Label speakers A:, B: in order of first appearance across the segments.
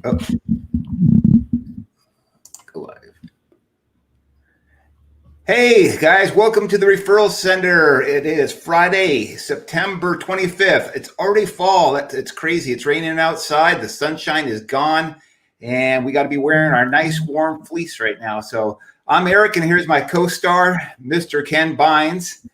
A: Oh, go live. Hey guys, welcome to the Referral Center. It is Friday, September 25th. It's already fall. It's crazy. It's raining outside. The sunshine is gone, and we got to be wearing our nice warm fleece right now. So I'm Eric, and here's my co-star, Mr. Ken Bynes,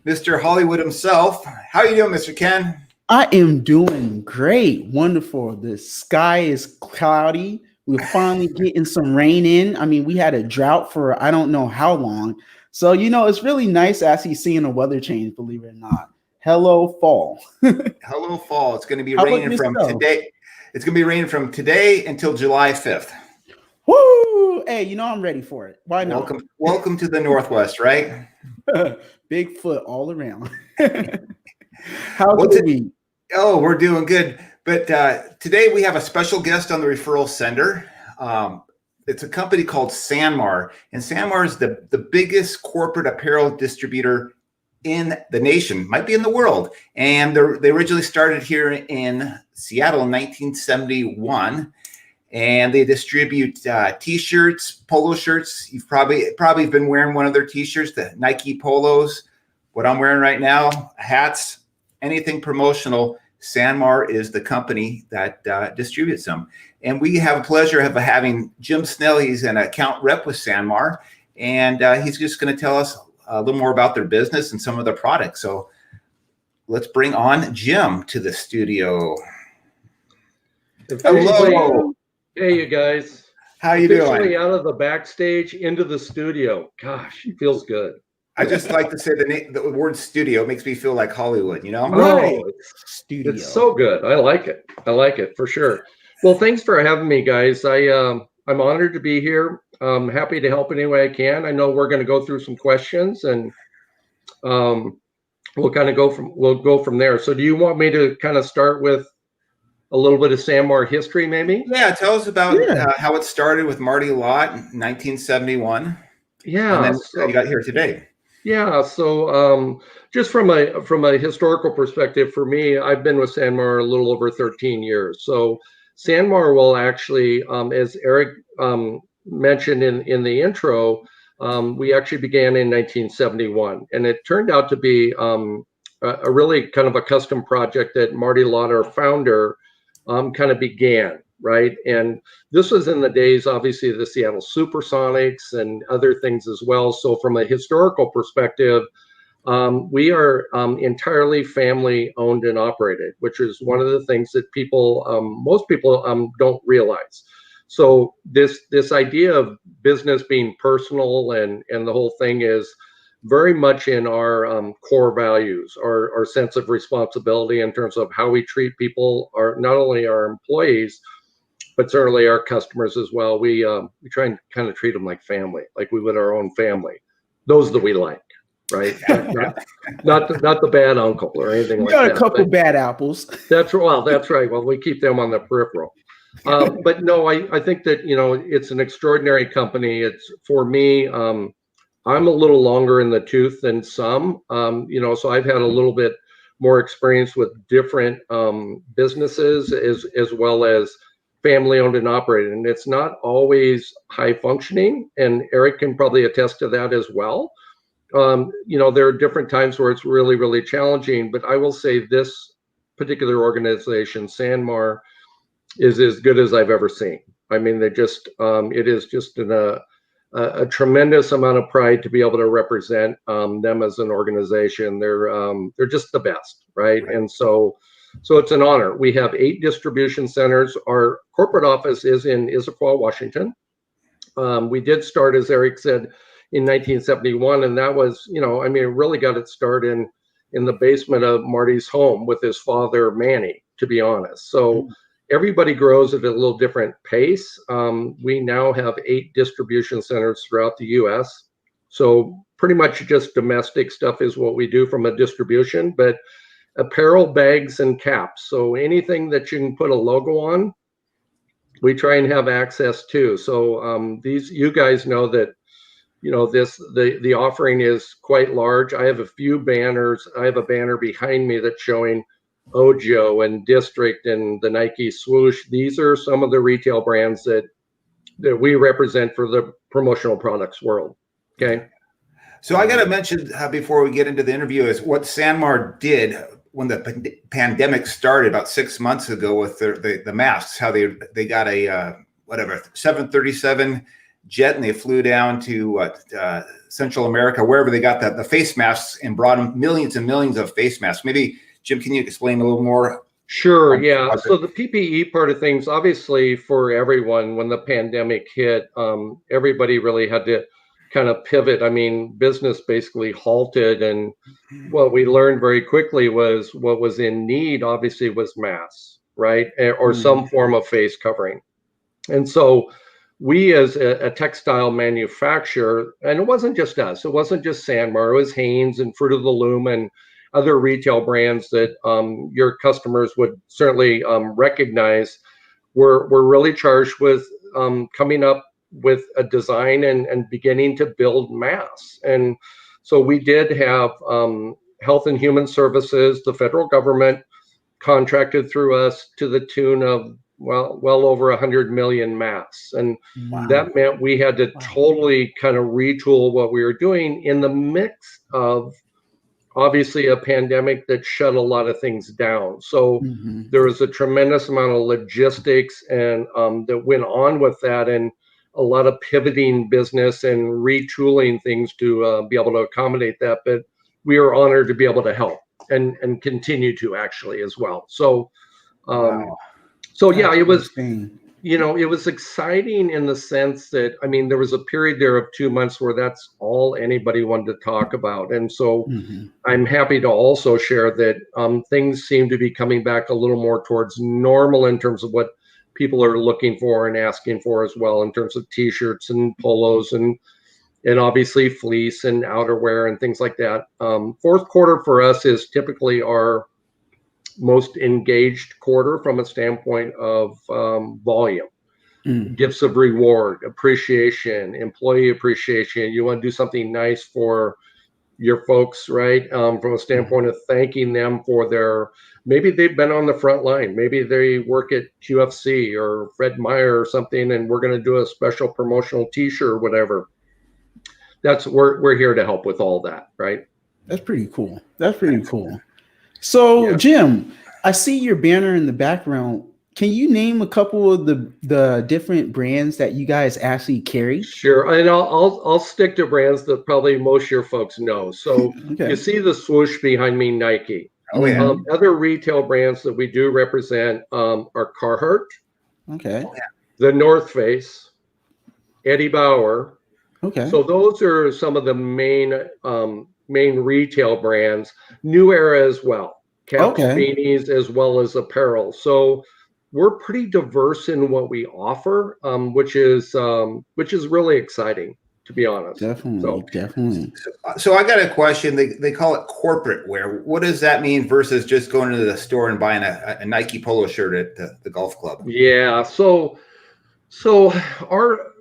A: Mr. Hollywood himself. How are you doing, Mr. Ken?
B: I am doing great. Wonderful. The sky is cloudy. We're finally getting some rain in. I mean, we had a drought for I don't know how long. So, it's really nice actually seeing a weather change, believe it or not. Hello, fall.
A: Hello, fall. It's going to be raining from today. It's going to be raining from today until July 5th.
B: Woo! Hey, I'm ready for it. Why not?
A: Welcome to the Northwest, right?
B: Bigfoot all around. How's the week?
A: Oh, we're doing good. But today we have a special guest on the Referral Center. It's a company called Sanmar, and Sanmar is the biggest corporate apparel distributor in the nation, might be in the world. And they originally started here in Seattle in 1971, and they distribute T-shirts, polo shirts. You've probably been wearing one of their T-shirts, the Nike polos. What I'm wearing right now, hats, anything promotional. Sanmar is the company that distributes them. And we have a pleasure of having Jim Snell. He's an account rep with Sanmar, and he's just going to tell us a little more about their business and some of their products. So let's bring on Jim to the studio.
C: Hello. Hey, you guys.
A: How you doing?
C: Officially out of the backstage into the studio. Gosh, it feels good.
A: I just like to say the word studio. It makes me feel like Hollywood,
B: Right.
C: Studio. It's so good. I like it. I like it for sure. Well, thanks for having me, guys. I'm honored to be here. I'm happy to help any way I can. I know we're going to go through some questions, and we'll go from there. So do you want me to kind of start with a little bit of Sanmar history, maybe?
A: Yeah, tell us about how it started with Marty Lott in 1971.
C: Yeah.
A: And then you got here today.
C: Yeah, so just from a historical perspective, for me, I've been with Sanmar a little over 13 years. So Sanmar will actually, as Eric mentioned in the intro, we actually began in 1971, and it turned out to be a really kind of a custom project that Marty Lott, our founder, kind of began. Right. And this was in the days, obviously, of the Seattle Supersonics and other things as well. So from a historical perspective, we are entirely family owned and operated, which is one of the things that most people don't realize. So this idea of business being personal and the whole thing is very much in our core values, our sense of responsibility in terms of how we treat people, not only our employees, but certainly our customers as well. We try and kind of treat them like family, like we would our own family. Those that we like, right? not the bad uncle or anything like that.
B: We got a couple bad apples.
C: That's right. Well, we keep them on the peripheral. But no, I think that it's an extraordinary company. It's for me. I'm a little longer in the tooth than some. So I've had a little bit more experience with different businesses as well as family owned and operated, and it's not always high functioning, and Eric can probably attest to that as well. There are different times where it's really, really challenging, but I will say this particular organization, Sanmar, is as good as I've ever seen. I mean, it is just a tremendous amount of pride to be able to represent them as an organization. They're just the best, right? And so it's an honor. We have 8 distribution centers. Our corporate office is in Issaquah, Washington. We did start, as Eric said, in 1971, and that was, it really got its start in the basement of Marty's home with his father, Manny, to be honest. So everybody grows at a little different pace. We now have 8 distribution centers throughout the U.S. So pretty much just domestic stuff is what we do from a distribution, but apparel, bags, and caps. So anything that you can put a logo on, we try and have access to. So you guys know that, the offering is quite large. I have a few banners. I have a banner behind me that's showing Ogio and District and the Nike swoosh. These are some of the retail brands that we represent for the promotional products world. Okay.
A: So I got to mention before we get into the interview is what Sanmar did when the pandemic started about 6 months ago with the masks, how they got a 737 jet and they flew down to Central America, wherever they got the face masks, and brought them millions and millions of face masks. Maybe, Jim, can you explain a little more?
C: Sure, yeah. So the PPE part of things, obviously for everyone, when the pandemic hit, everybody really had to kind of pivot. I mean, business basically halted, and what we learned very quickly was what was in need, obviously, was masks, right? Or some form of face covering. And so we, as a textile manufacturer, and it wasn't just us, it wasn't just Sanmar, it was Hanes and Fruit of the Loom and other retail brands that your customers would certainly recognize, were really charged with coming up with a design and beginning to build masks. And so we did have Health and Human Services, the federal government, contracted through us to the tune of well over 100 million masks. And that meant we had to totally kind of retool what we were doing in the mix of obviously a pandemic that shut a lot of things down. So there was a tremendous amount of logistics and that went on with that, and a lot of pivoting business and retooling things to be able to accommodate that. But we are honored to be able to help and continue to actually as well. So so yeah, it was, it was exciting in the sense that, I mean, there was a period there of 2 months where that's all anybody wanted to talk about. And so I'm happy to also share that things seem to be coming back a little more towards normal in terms of what people are looking for and asking for as well, in terms of t-shirts and polos and obviously fleece and outerwear and things like that. Fourth quarter for us is typically our most engaged quarter from a standpoint of volume. Gifts of reward, appreciation, employee appreciation. You want to do something nice for your folks, right? From a standpoint of thanking them for maybe they've been on the front line. Maybe they work at QFC or Fred Meyer or something, and we're going to do a special promotional t-shirt or whatever. We're here to help with all that, right?
B: That's pretty cool. That's pretty cool. So, yeah. Jim, I see your banner in the background. Can you name a couple of the different brands that you guys actually carry?
C: Sure, and I'll stick to brands that probably most of your folks know. So You see the swoosh behind me, Nike.
A: Oh yeah.
C: Other retail brands that we do represent are Carhartt.
B: Okay.
C: The North Face, Eddie Bauer.
B: Okay.
C: So those are some of the main retail brands. New Era as well. Caps, beanies, as well as apparel. So we're pretty diverse in what we offer, which is really exciting, to be honest.
B: Definitely.
A: So I got a question. They call it corporate wear. What does that mean versus just going to the store and buying a Nike polo shirt at the golf club?
C: Yeah. So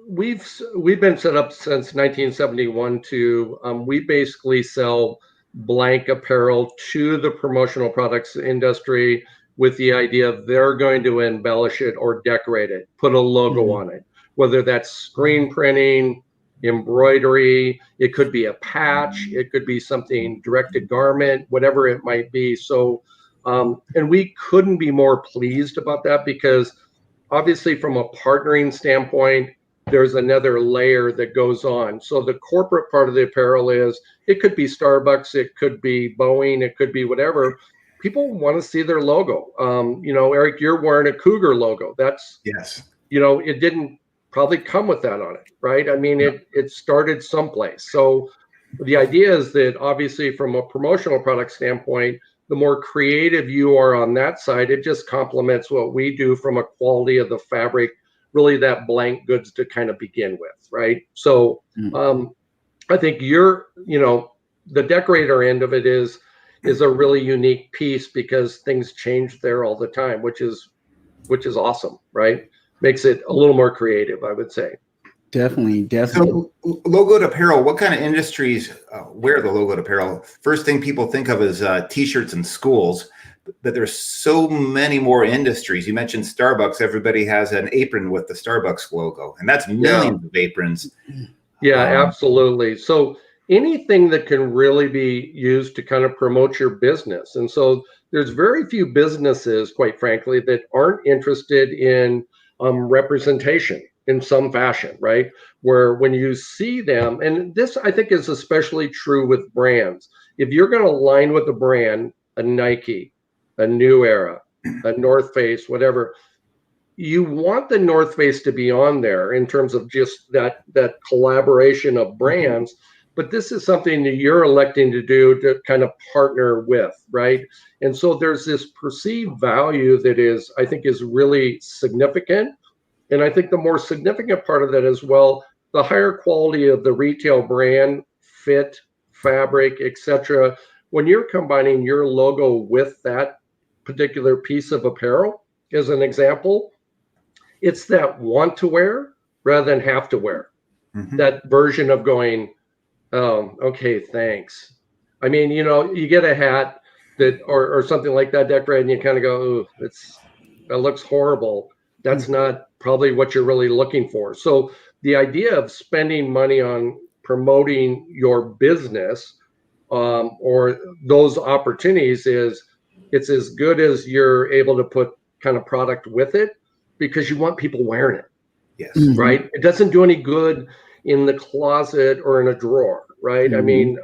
C: we've been set up since 1971 to we basically sell blank apparel to the promotional products industry with the idea of they're going to embellish it or decorate it, put a logo on it, whether that's screen printing, embroidery, it could be a patch, it could be something direct to garment, whatever it might be. So and we couldn't be more pleased about that, because obviously from a partnering standpoint, there's another layer that goes on. So the corporate part of the apparel it could be Starbucks, it could be Boeing, it could be whatever. People want to see their logo. Eric, you're wearing a Cougar logo. That's,
A: yes.
C: It didn't probably come with that on it, right? I mean, it started someplace. So the idea is that obviously from a promotional product standpoint, the more creative you are on that side, it just complements what we do from a quality of the fabric, really that blank goods to kind of begin with, right? So I think the decorator end of it is a really unique piece, because things change there all the time, which is awesome, right? Makes it a little more creative, I would say.
B: Definitely.
A: So logoed apparel, what kind of industries wear the logoed apparel? First thing people think of is t-shirts in schools, but there's so many more industries. You mentioned Starbucks. Everybody has an apron with the Starbucks logo, and that's millions of aprons.
C: Yeah, absolutely. So anything that can really be used to kind of promote your business. And so there's very few businesses, quite frankly, that aren't interested in representation in some fashion, right? Where when you see them, and this I think is especially true with brands. If you're going to align with a brand, a Nike, a New Era, a North Face, whatever, you want the North Face to be on there in terms of just that collaboration of brands, but this is something that you're electing to do to kind of partner with, right? And so there's this perceived value that is, I think, is really significant. And I think the more significant part of that as well, the higher quality of the retail brand, fit, fabric, etc. When you're combining your logo with that particular piece of apparel, as an example, it's that want to wear rather than have to wear. That version of going, oh, okay, thanks. I mean, you know, you get a hat that or something like that decorated, and you kind of go, ooh, that looks horrible. That's not probably what you're really looking for. So the idea of spending money on promoting your business or those opportunities it's as good as you're able to put kind of product with it, because you want people wearing it.
A: Yes.
C: Right. It doesn't do any good in the closet or in a drawer. Right. I mean,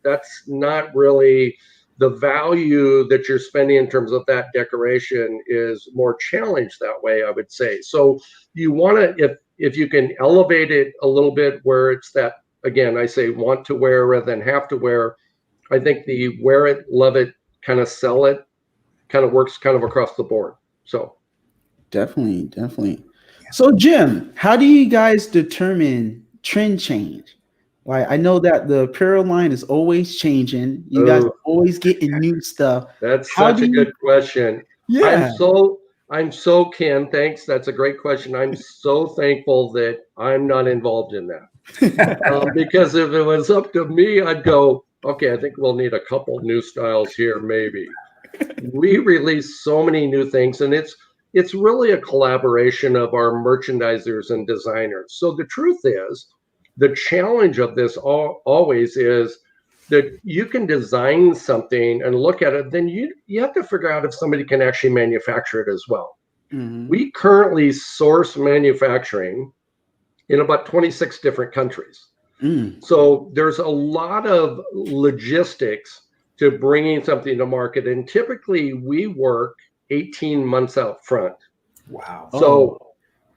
C: that's not really the value that you're spending in terms of that decoration is more challenged that way, I would say. So you want to, if you can elevate it a little bit where it's that, again, I say want to wear rather than have to wear. I think the wear it, love it, kind of sell it kind of works kind of across the board. So
B: Definitely. So Jim, how do you guys determine trend change? Like, I know that the apparel line is always changing. You guys are always getting new stuff.
C: That's such a good question.
B: Yeah.
C: I'm so Ken, thanks. That's a great question. I'm so thankful that I'm not involved in that. Because if it was up to me, I'd go, okay, I think we'll need a couple new styles here, maybe. We release so many new things, and it's really a collaboration of our merchandisers and designers. So the truth is, the challenge of this always is that you can design something and look at it, then you have to figure out if somebody can actually manufacture it as well. We currently source manufacturing in about 26 different countries. So there's a lot of logistics to bringing something to market. And typically we work 18 months out front.
A: Wow.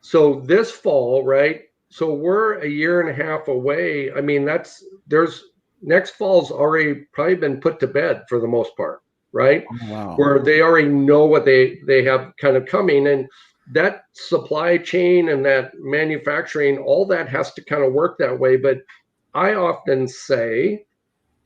C: So this fall, right? So we're a year and a half away. I mean, next fall's already probably been put to bed for the most part, right?
B: Wow.
C: Where they already know what they have kind of coming. And that supply chain and that manufacturing, all that has to kind of work that way. But I often say,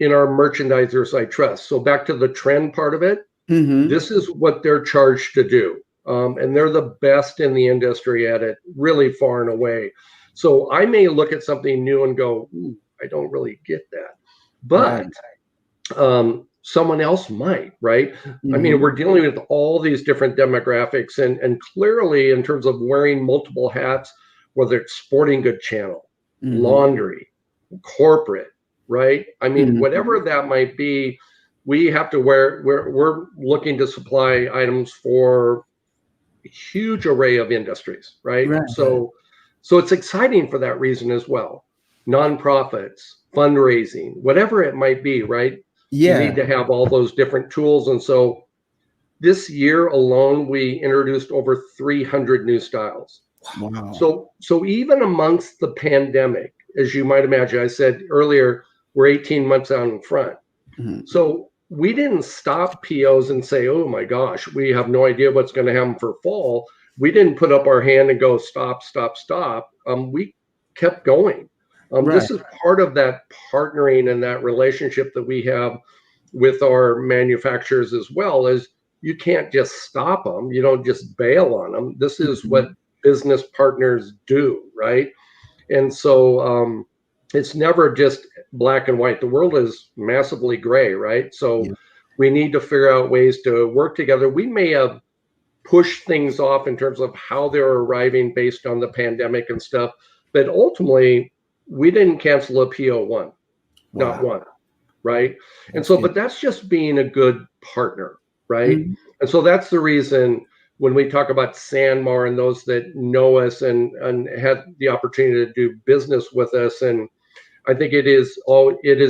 C: in our merchandisers I trust. So back to the trend part of it, this is what they're charged to do. And they're the best in the industry at it, really far and away. So I may look at something new and go, ooh, I don't really get that. But someone else might, right? I mean, we're dealing with all these different demographics and clearly in terms of wearing multiple hats, whether it's sporting good channel, laundry, corporate, right? I mean, whatever that might be, we have to we're looking to supply items for a huge array of industries, right? So it's exciting for that reason as well. Nonprofits, fundraising, whatever it might be, right? You need to have all those different tools. And so this year alone, we introduced over 300 new styles.
B: Wow.
C: So even amongst the pandemic, as you might imagine, I said earlier, we're 18 months out in front. So we didn't stop POs and say, oh my gosh, we have no idea what's going to happen for fall. We didn't put up our hand and go, stop. We kept going. This is part of that partnering and that relationship that we have with our manufacturers as well. As you can't just stop them. You don't just bail on them. This is what business partners do, right? And so it's never just black and white. The world is massively gray, right? So We need to figure out ways to work together. We may have pushed things off in terms of how they're arriving based on the pandemic and stuff, but ultimately we didn't cancel a PO1, not one, right? And so, but that's just being a good partner, right?
B: Mhm.
C: And so that's the reason when we talk about Sanmar and those that know us and had the opportunity to do business with us, and I think it is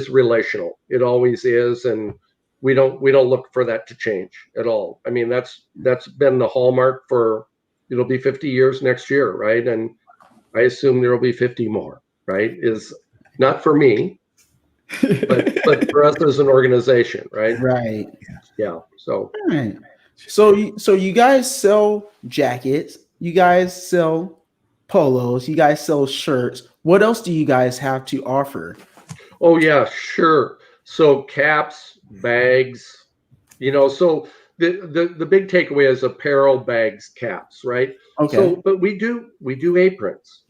C: relational. It always is, and we don't look for that to change at all. I mean, that's been the hallmark for, it'll be 50 years next year, right? And I assume there will be 50 more, right? Is not for me, but for us as an organization, right?
B: Right.
C: Yeah. So.
B: All right. So you guys sell jackets, you guys sell polos, you guys sell shirts. What else do you guys have to offer?
C: Oh yeah, sure. So caps, bags, so the big takeaway is apparel, bags, caps, right?
B: Okay.
C: So, but we do aprons.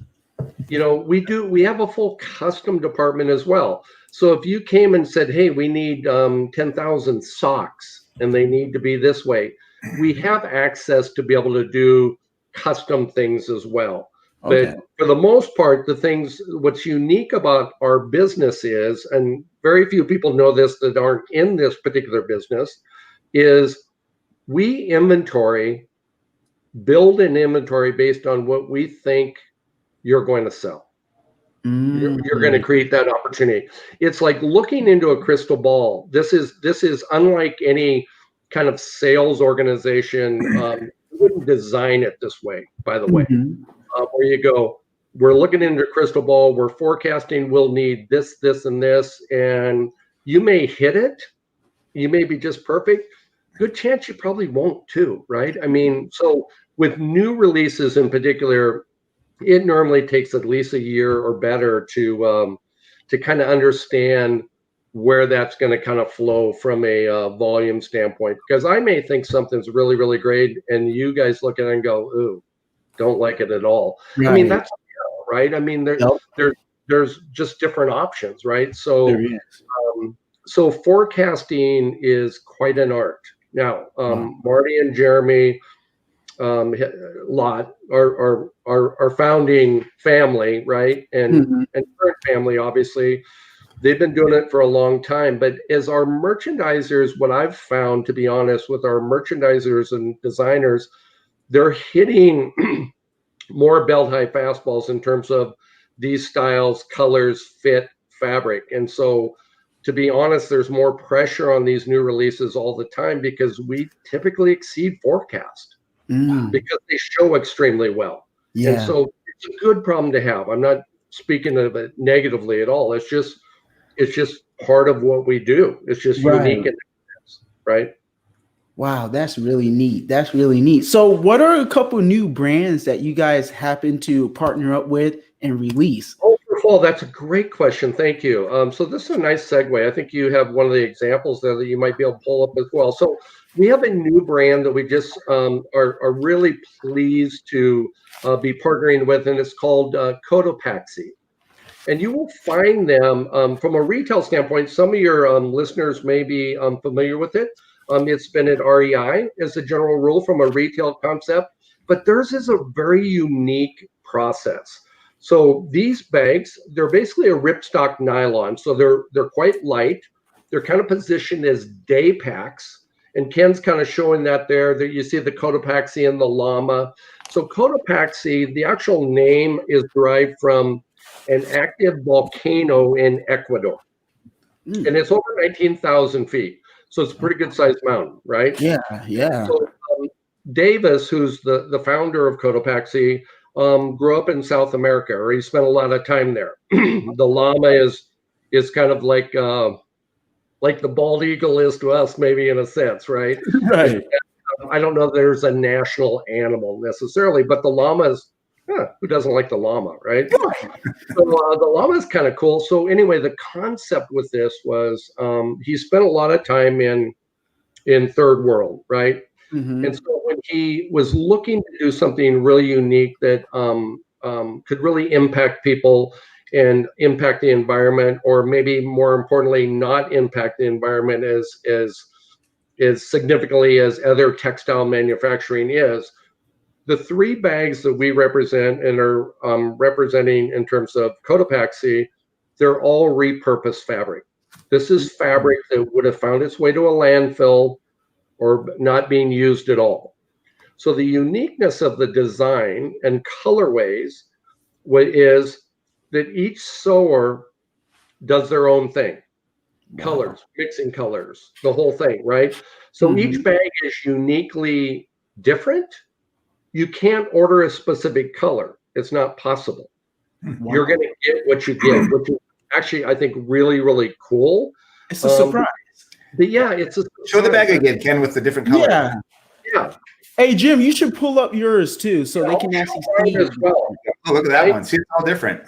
C: We have a full custom department as well. So if you came and said, hey, we need 10,000 socks and they need to be this way, we have access to be able to do custom things as well.
B: Okay.
C: But for the most part, what's unique about our business is, and very few people know this that aren't in this particular business, is we build an inventory based on what we think you're going to sell. You're going to create that opportunity. It's like looking into a crystal ball. This is unlike any kind of sales organization. You wouldn't design it this way, by the way. Where you go, we're looking into a crystal ball. We're forecasting we'll need this, this, and this, and you may hit it. You may be just perfect. Good chance you probably won't too, right? I mean, so with new releases in particular, it normally takes at least a year or better to kind of understand where that's going to kind of flow from a volume standpoint. Because I may think something's really, really great, and you guys look at it and go, ooh, don't like it at all.
B: Right.
C: I mean, that's right. I mean, there's just different options, right? So
B: There is.
C: So forecasting is quite an art. Now, Marty and Jeremy, Lot, our founding family, right, and current family, obviously, they've been doing it for a long time. But as our merchandisers, what I've found, to be honest, with our merchandisers and designers, they're hitting more belt-high fastballs in terms of these styles, colors, fit, fabric. And so, to be honest, there's more pressure on these new releases all the time because we typically exceed forecast because they show extremely well.
B: Yeah.
C: And so it's a good problem to have. I'm not speaking of it negatively at all. It's just part of what we do. It's just unique, right?
B: Wow, that's really neat. That's really neat. So what are a couple new brands that you guys happen to partner up with and release?
C: Oh, Paul, that's a great question. Thank you. So this is a nice segue. I think you have one of the examples there that you might be able to pull up as well. So we have a new brand that we just are really pleased to be partnering with, and it's called Cotopaxi. And you will find them from a retail standpoint. Some of your listeners may be familiar with it. It's been at REI as a general rule from a retail concept, but theirs is a very unique process. So these bags, they're basically a ripstop nylon. So they're quite light. They're kind of positioned as day packs. And Ken's kind of showing that there, that you see the Cotopaxi and the llama. So Cotopaxi, the actual name is derived from an active volcano in Ecuador. And it's over 19,000 feet. So it's a pretty good sized mountain, right?
B: Yeah.
C: So Davis, who's the founder of Cotopaxi, grew up in South America, or he spent a lot of time there. The llama is kind of like the bald eagle is to us, maybe in a sense, right?
B: Right.
C: I don't know if there's a national animal necessarily, but the llama is, who doesn't like the llama, right? So the llama is kind of cool. So anyway, the concept with this was he spent a lot of time in third world, right? And so when he was looking to do something really unique that could really impact people and impact the environment, or maybe more importantly, not impact the environment as as significantly as other textile manufacturing is. The 3 bags that we represent and are representing in terms of Cotopaxi, they're all repurposed fabric. This is fabric that would have found its way to a landfill or not being used at all. So the uniqueness of the design and colorways is that each sewer does their own thing. Colors, mixing colors, the whole thing, right? So each bag is uniquely different. You can't order a specific color. It's not possible.
B: Wow.
C: You're going to get what you get, which is actually, I think, really, really cool.
B: It's a surprise.
C: But yeah, it's a surprise.
A: Show the bag again, Ken, with the different colors.
C: Yeah.
B: Hey, Jim, you should pull up yours too, so they can actually see
C: as well.
A: Oh, look at that one. See, it's all different.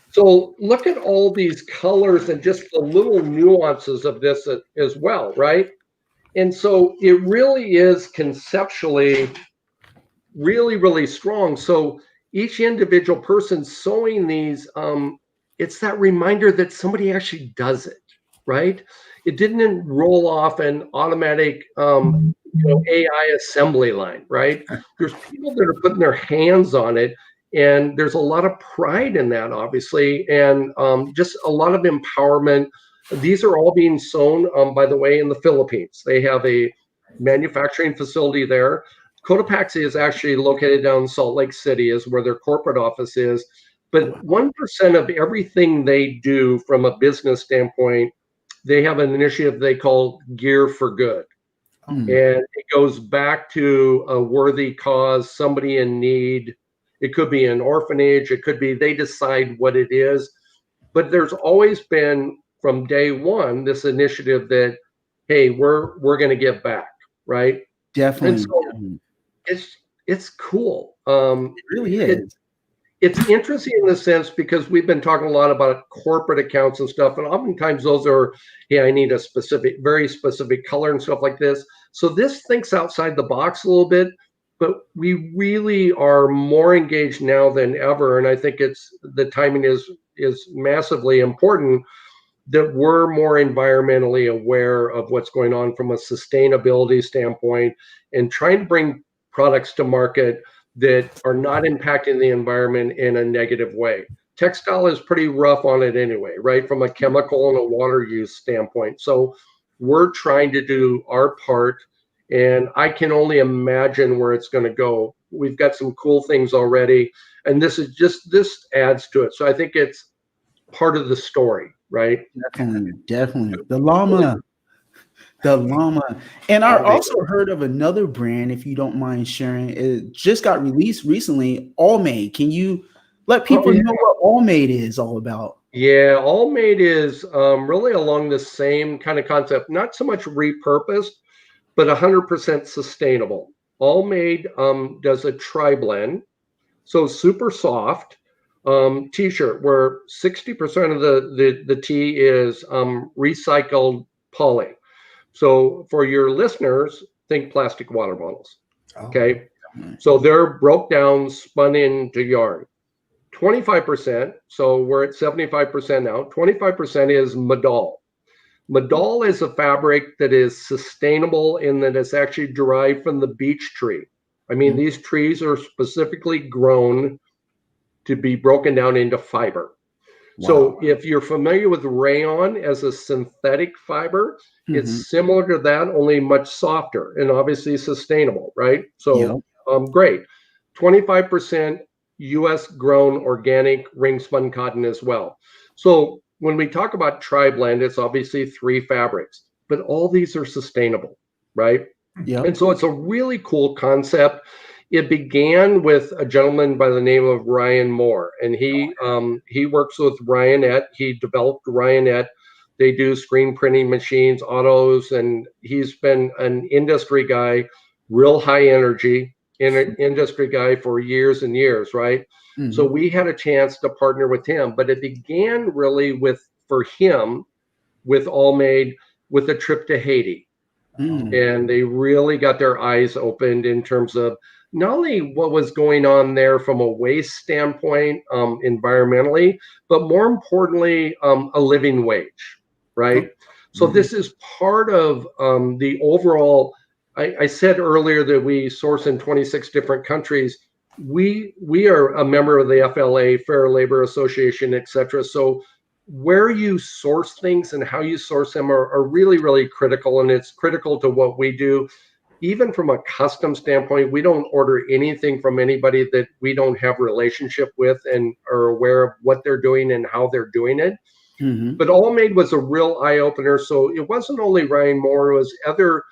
C: So look at all these colors and just the little nuances of this as well, right? And so it really is conceptually really, really strong. So each individual person sewing these, it's that reminder that somebody actually does it, right? It didn't roll off an automatic AI assembly line, right? There's people that are putting their hands on it, and there's a lot of pride in that, obviously, and just a lot of empowerment. These are all being sewn, by the way, in the Philippines. They have a manufacturing facility there. Cotopaxi is actually located down in Salt Lake City, is where their corporate office is. But 1% of everything they do from a business standpoint, they have an initiative they call Gear for Good. And it goes back to a worthy cause, somebody in need. It could be an orphanage. It could be, they decide what it is. But there's always been, from day one, this initiative that, hey, we're going to give back, right?
B: Definitely.
C: And so it's cool.
B: It really is.
C: It's interesting in the sense because we've been talking a lot about corporate accounts and stuff, and oftentimes those are, yeah, I need a very specific color and stuff like this. So this thinks outside the box a little bit, but we really are more engaged now than ever, and I think the timing is massively important that we're more environmentally aware of what's going on from a sustainability standpoint and trying to bring products to market that are not impacting the environment in a negative way. Textile is pretty rough on it anyway, right? From a chemical and a water use standpoint. So we're trying to do our part, and I can only imagine where it's going to go. We've got some cool things already, and this adds to it. So I think it's part of the story, right?
B: Definitely. The llama. And I also heard of another brand, if you don't mind sharing. It just got released recently, All Made. Can you let people know what All Made is all about?
C: Yeah, All Made is really along the same kind of concept, not so much repurposed, but 100% sustainable. All Made does a tri-blend, so super soft t-shirt where 60% of the tee is recycled poly. So for your listeners, think plastic water bottles. Okay. So they're broke down, spun into yarn. 25%, so we're at 75% now. 25% is Madal. Madal is a fabric that is sustainable in that it's actually derived from the beech tree. I mean, these trees are specifically grown to be broken down into fiber. Wow. So if you're familiar with rayon as a synthetic fiber, it's similar to that, only much softer and obviously sustainable, right? So great. 25% US grown organic ring spun cotton as well. So when we talk about tri-blend, it's obviously 3 fabrics, but all these are sustainable, right? Yeah. And so it's a really cool concept. It began with a gentleman by the name of Ryan Moore, and he works with Ryanette. He developed Ryanette. They do screen printing machines, autos, and he's been an industry guy, real high energy industry guy for years and years, right? So we had a chance to partner with him, but it began really for him with All Made with a trip to Haiti. And they really got their eyes opened in terms of not only what was going on there from a waste standpoint, environmentally, but more importantly, a living wage, right? So this is part of the overall. I said earlier that we source in 26 different countries. We are a member of the FLA, Fair Labor Association, etc. So where you source things and how you source them are really, really critical, and it's critical to what we do. Even from a custom standpoint, we don't order anything from anybody that we don't have a relationship with and are aware of what they're doing and how they're doing it. But All Made was a real eye opener. So it wasn't only Ryan Moore, it was other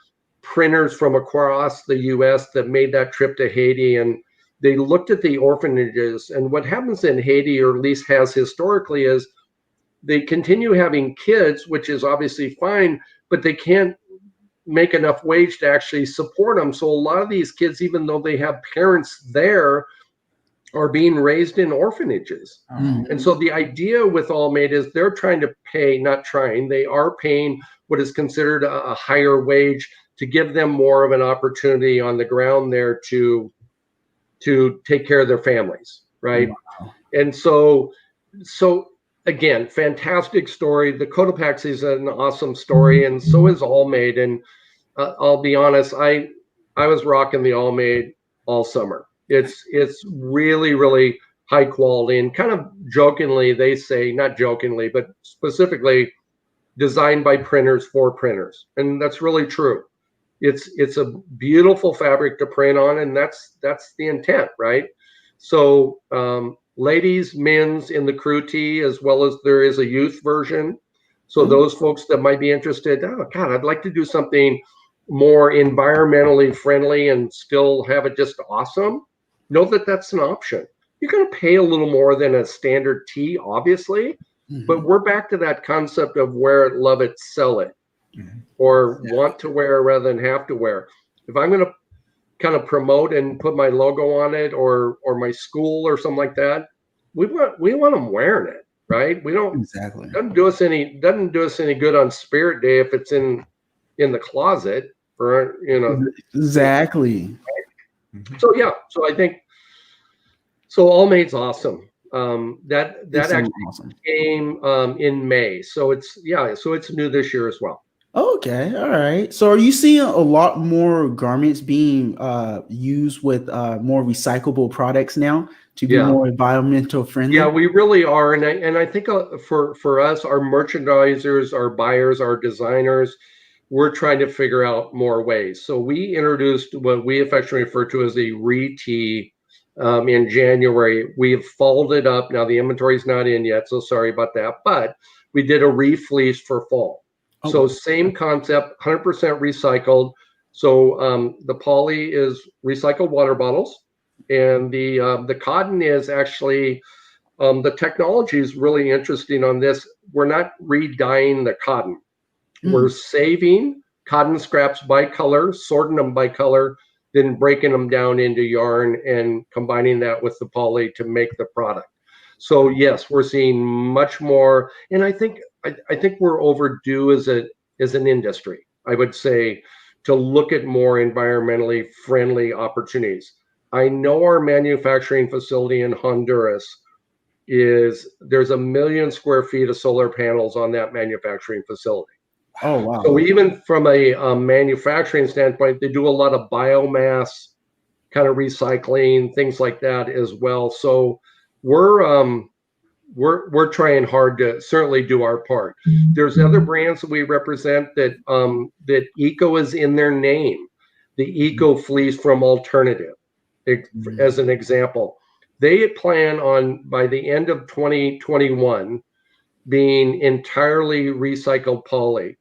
C: printers from across the US that made that trip to Haiti, and they looked at the orphanages. And what happens in Haiti, or at least has historically, is they continue having kids, which is obviously fine, but they can't make enough wage to actually support them. So a lot of these kids, even though they have parents there, are being raised in orphanages. And so the idea with All Made is they're trying to pay, not trying, they are paying what is considered a higher wage to give them more of an opportunity on the ground there to take care of their families, right? Wow. And so again, fantastic story. The Cotopaxi is an awesome story, and so is All Made. And I'll be honest, I was rocking the All Made all summer. It's really, really high quality, and kind of jokingly, they say, not jokingly, but specifically designed by printers for printers. And that's really true. It's a beautiful fabric to print on, and that's the intent, right? So ladies, men's in the crew tee, as well as there is a youth version. So those folks that might be interested, oh God, I'd like to do something more environmentally friendly and still have it just awesome. Know that that's an option. You're going to pay a little more than a standard tee, obviously, but we're back to that concept of wear it, love it, sell it, or want to wear rather than have to wear. If I'm going to kind of promote and put my logo on it, or my school or something like that, we want them wearing it, right? We don't exactly doesn't do us any good on Spirit Day if it's in the closet, or
B: exactly.
C: So yeah, so I think All Made's awesome. That actually awesome. Came in May, so it's new this year as well.
B: Okay, all right. So are you seeing a lot more garments being used with more recyclable products now to be more environmental friendly?
C: Yeah, we really are, and I think for us, our merchandisers, our buyers, our designers, we're trying to figure out more ways. So we introduced what we affectionately refer to as a re-tee in January. We have folded up. Now the inventory's not in yet, so sorry about that. But we did a re-fleece for fall. Okay. So same concept, 100% recycled. So the poly is recycled water bottles, and the cotton is actually the technology is really interesting on this. We're not re-dyeing the cotton. We're saving cotton scraps by color, sorting them by color, then breaking them down into yarn and combining that with the poly to make the product. So yes, we're seeing much more, and I think we're overdue as an industry, I would say, to look at more environmentally friendly opportunities. I know our manufacturing facility in Honduras there's 1 million square feet of solar panels on that manufacturing facility.
B: Oh, wow.
C: So even from a manufacturing standpoint, they do a lot of biomass kind of recycling, things like that as well. So we're trying hard to certainly do our part. There's other brands that we represent that eco is in their name. The Eco Fleece from Alternative, as an example. They plan on, by the end of 2021, being entirely recycled poly.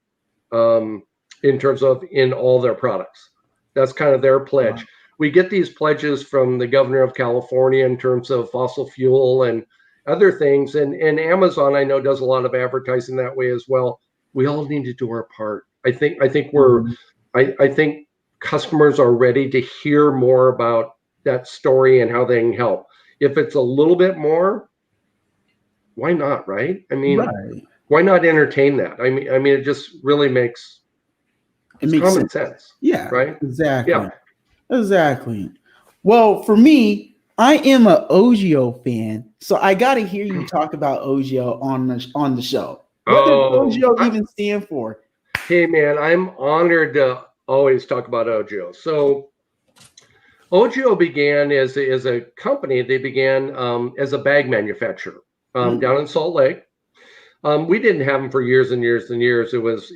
C: In terms of in all their products. That's kind of their pledge. Wow. We get these pledges from the governor of California in terms of fossil fuel and other things. And Amazon, I know, does a lot of advertising that way as well. We all need to do our part. I think I think customers are ready to hear more about that story and how they can help. If it's a little bit more, why not, right? I mean, right. Why not entertain that? I mean, it just really makes common sense.
B: Yeah,
C: right.
B: Exactly. Yeah, exactly. Well, for me, I am an Ogio fan, so I got to hear you talk about Ogio on the show. What does Ogio even stand for?
C: Hey, man, I'm honored to always talk about Ogio. So Ogio began as a company. They began as a bag manufacturer down in Salt Lake. We didn't have them for years and years and years. It was,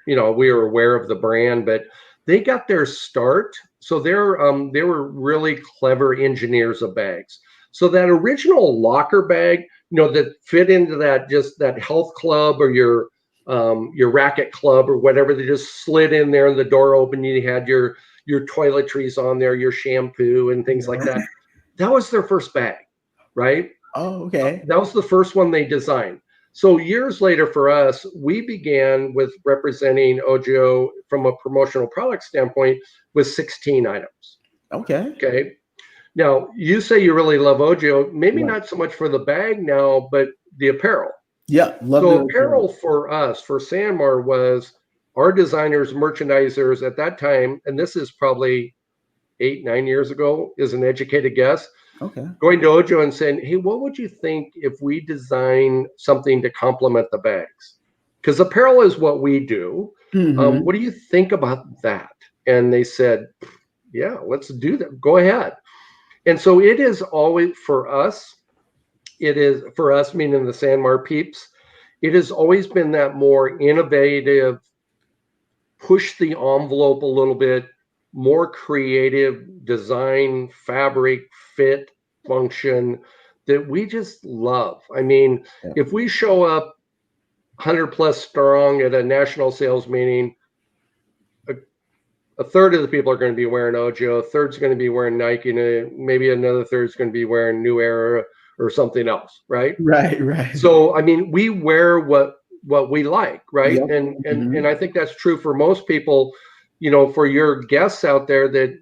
C: we were aware of the brand, but they got their start. So they were really clever engineers of bags. So that original locker bag, that fit into that health club or your racket club or whatever, they just slid in there and the door opened. You had your toiletries on there, your shampoo and things like that. That was their first bag, right?
B: Oh, okay.
C: That was the first one they designed. So years later for us, we began with representing Ogio from a promotional product standpoint with 16 items.
B: Okay.
C: Okay. Now, you say you really love Ogio, maybe
B: Right.
C: not so much for the bag now, but the apparel.
B: Yeah, love
C: So
B: the
C: apparel for us, for Sanmar, was our designers, merchandisers at that time, and this is probably 8-9 years ago, is an educated guess,
B: Okay.
C: going to Ogio and saying, hey, what would you think if we design something to complement the bags? Because apparel is what we do. What do you think about that? And they said, yeah, let's do that. Go ahead. And so it is always for us, meaning the Sanmar peeps, it has always been that more innovative, push the envelope a little bit, more creative design, fabric, fit, function that we just love. I mean, if we show up 100 plus strong at a national sales meeting, a third of the people are going to be wearing Ogio, a third's going to be wearing Nike, and maybe another third's going to be wearing New Era or something else, right?
B: Right.
C: So, I mean, we wear what we like, right?
B: Yep.
C: And I think that's true for most people. For your guests out there that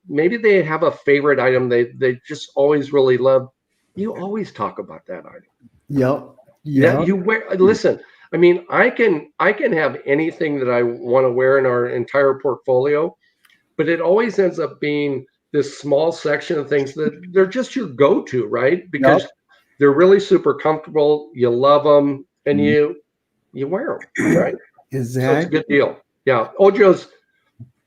C: maybe they have a favorite item they just always really love. You always talk about that item.
B: Yep.
C: Yeah, you wear. Listen, I mean, I can have anything that I want to wear in our entire portfolio, but it always ends up being this small section of things that they're just your go-to, right? Because they're really super comfortable. You love them, and you wear them, right?
B: Exactly.
C: So it's a good deal. Yeah, Ogio's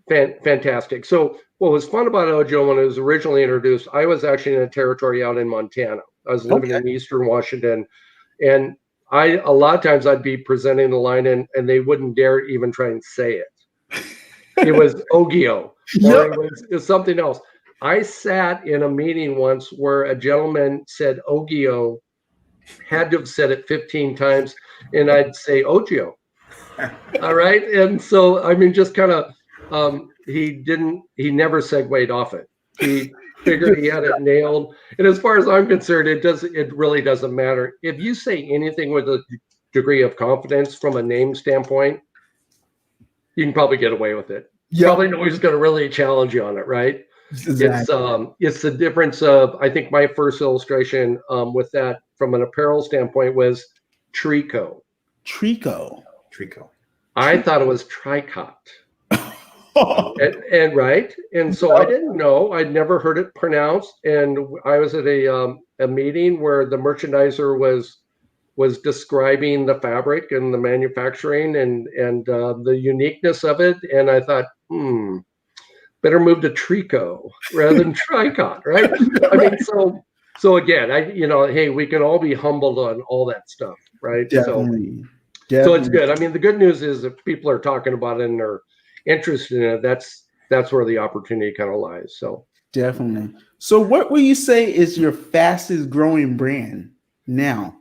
C: fantastic. So what was fun about Ogio when it was originally introduced, I was actually in a territory out in Montana. I was living in Eastern Washington, and a lot of times I'd be presenting the line and they wouldn't dare even try and say it. It was Ogio or it was something else. I sat in a meeting once where a gentleman said Ogio, had to have said it 15 times, and I'd say Ogio. All right. And so, I mean, just kind of, he never segued off it. He figured he had it nailed. And as far as I'm concerned, it really doesn't matter. If you say anything with a degree of confidence from a name standpoint, you can probably get away with it.
B: Yep.
C: Probably nobody's going to really challenge you on it, right?
B: Exactly.
C: It's the difference of, I think my first illustration with that from an apparel standpoint was Trico.
B: Trico.
C: I thought it was Tricot. and right. And so I didn't know, I'd never heard it pronounced. And I was at a meeting where the merchandiser was describing the fabric and the manufacturing and the uniqueness of it. And I thought, better move to Trico rather than Tricot, right? I mean, so again, hey, we can all be humbled on all that stuff, right?
B: Definitely.
C: So it's good. I mean, the good news is if people are talking about it and are interested in it, that's where the opportunity kind of lies. So
B: definitely. So what will you say is your fastest growing brand now?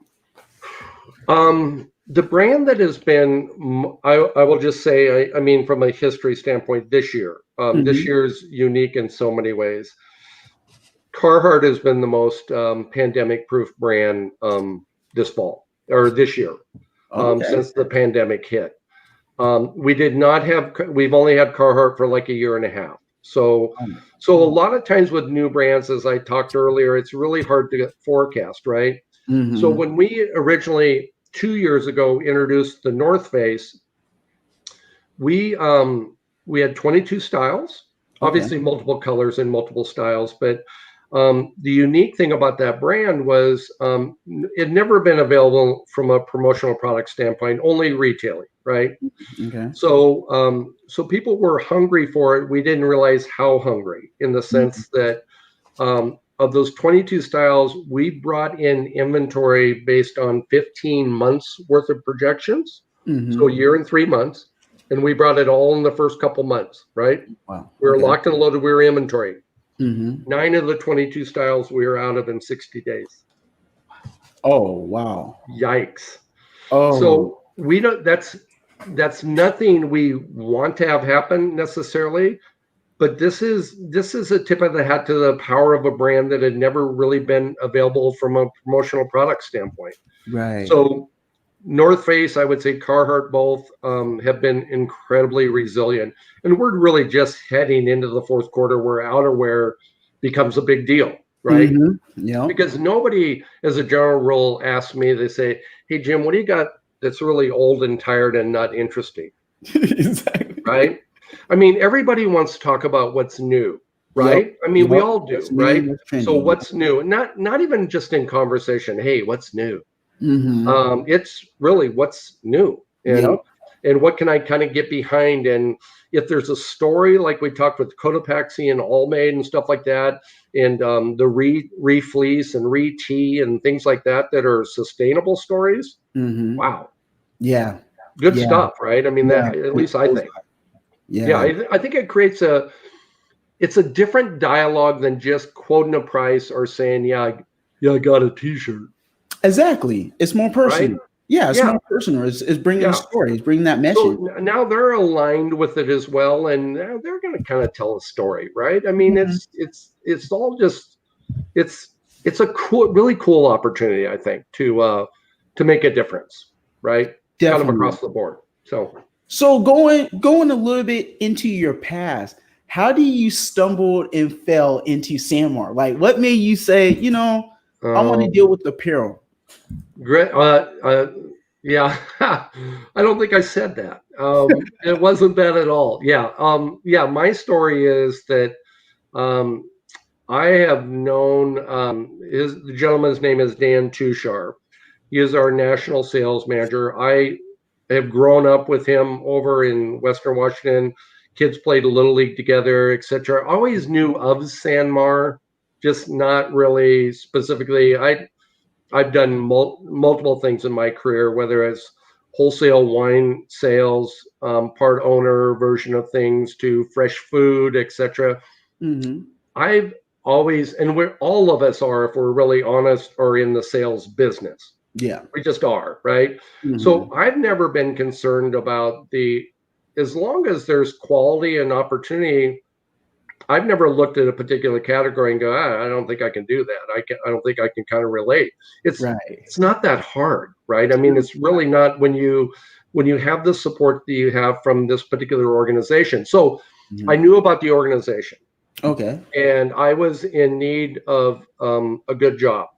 C: The brand that has been, I will just say, I mean, from a history standpoint, this year, this year's unique in so many ways. Carhartt has been the most pandemic-proof brand this fall or this year. Since the pandemic hit. We've only had Carhartt for like a year and a half. So a lot of times with new brands, as I talked earlier, it's really hard to forecast, right? So when we originally 2 years ago introduced the North Face, we had 22 styles, obviously multiple colors and multiple styles, but The unique thing about that brand was it never been available from a promotional product standpoint, only retailing, right?
B: Okay.
C: So so people were hungry for it. We didn't realize how hungry, in the sense that of those 22 styles, we brought in inventory based on 15 months worth of projections. So a year and 3 months. And we brought it all in the first couple months, right?
B: Wow.
C: We were
B: Okay.
C: locked and loaded. We were inventory.
B: Mm-hmm.
C: 9 of the 22 styles we were out of in 60 days.
B: Oh, wow.
C: Yikes.
B: Oh,
C: So we don't, that's nothing we want to have happen necessarily, but this is a tip of the hat to the power of a brand that had never really been available from a promotional product standpoint.
B: right.
C: So North Face, I would say Carhartt, both have been incredibly resilient. And we're really just heading into the fourth quarter where outerwear becomes a big deal, right?
B: Yeah.
C: Because nobody, as a general rule, asks me, they say, hey, Jim, what do you got that's really old and tired and not interesting,
B: Exactly.
C: right? I mean, everybody wants to talk about what's new, right?
B: Yep.
C: I mean, we
B: Yep.
C: all do,
B: What's new,
C: right?
B: what's trendy.
C: So what's new? Not even just in conversation, hey, what's new?
B: Mm-hmm.
C: It's really what's new,
B: Yep.
C: and what can I kind of get behind. And if there's a story, like we talked with Cotopaxi and All Made and stuff like that, and the re-fleece and re-tee and things like that are sustainable stories,
B: Mm-hmm.
C: wow,
B: Yeah.
C: good
B: Yeah.
C: stuff, right? I mean,
B: Yeah.
C: that, at least I think.
B: Yeah.
C: I think it creates it's a different dialogue than just quoting a price or saying, yeah, I got a t-shirt,
B: Exactly. It's more personal.
C: right?
B: Yeah. It's
C: Yeah.
B: more personal. It's bringing a
C: Yeah.
B: story. It's bringing that message.
C: So now they're aligned with it as well, and they're going to kind of tell a story, right? I mean, it's all just it's a cool, really cool opportunity, I think, to make a difference, right? Kind of
B: Definitely.
C: across the board.
B: So going a little bit into your past, how do you stumble and fell into Sanmar? Like, what made you say, I want to deal with apparel?
C: Great. Yeah, I don't think I said that. It wasn't that at all. Yeah. Yeah. My story is that I have known the gentleman's name is Dan Tushar. He is our national sales manager. I have grown up with him over in Western Washington. Kids played Little League together, etc. Always knew of Sanmar, just not really specifically. I've done multiple things in my career, whether it's wholesale wine sales, part owner version of things, to fresh food, etc.
B: Mm-hmm.
C: I've always, and we're all of us are, if we're really honest, are in the sales business.
B: Yeah.
C: We just are, right?
B: Mm-hmm.
C: So I've never been concerned about as long as there's quality and opportunity. I've never looked at a particular category and go, I don't think I can do that. I don't think I can kind of relate. It's not that hard, right? I mean, it's really not when you have the support that you have from this particular organization. So I knew about the organization.
B: Okay.
C: And I was in need of a good job.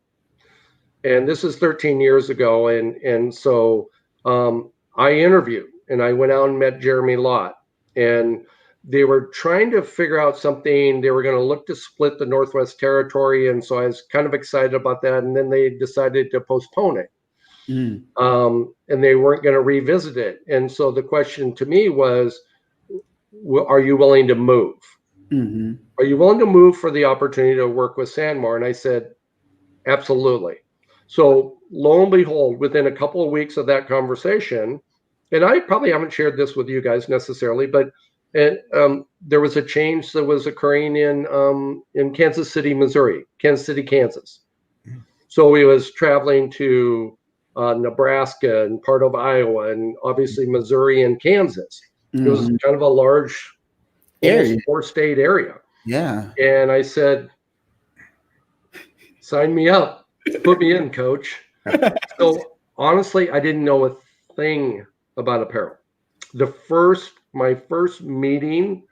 C: And this is 13 years ago. And so I interviewed, and I went out and met Jeremy Lott. And they were trying to figure out something. They were going to look to split the Northwest Territory. And so I was kind of excited about that. And then they decided to postpone it. And they weren't going to revisit it. And so the question to me was, are you willing to move?
B: Mm-hmm.
C: Are you willing to move for the opportunity to work with Sanmar? And I said, absolutely. So lo and behold, within a couple of weeks of that conversation, and I probably haven't shared this with you guys necessarily, but there was a change that was occurring in Kansas City, Missouri, Kansas City, Kansas. So he was traveling to Nebraska and part of Iowa, and obviously Missouri and Kansas. It was kind of a large, almost 4-state area.
B: Yeah.
C: And I said, sign me up, put me in, coach. So honestly, I didn't know a thing about apparel. My first meeting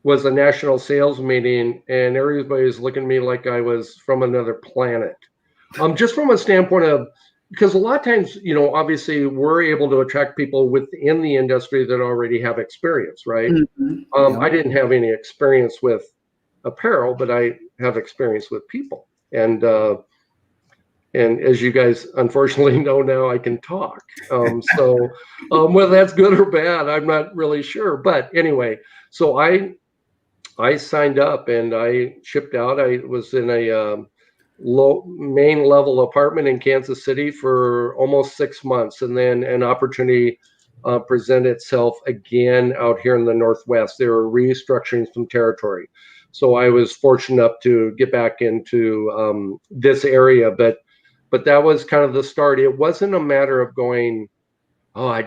C: was a national sales meeting, and everybody was looking at me like I was from another planet. Just from a standpoint of, because a lot of times, obviously we're able to attract people within the industry that already have experience, right?
B: Mm-hmm.
C: I didn't have any experience with apparel, but I have experience with people. And as you guys unfortunately know now, I can talk. So whether that's good or bad, I'm not really sure. But anyway, so I signed up and I shipped out. I was in a low main level apartment in Kansas City for almost 6 months, and then an opportunity presented itself again out here in the Northwest. They were restructuring some territory, so I was fortunate enough to get back into this area. But that was kind of the start. It wasn't a matter of going, oh, I'm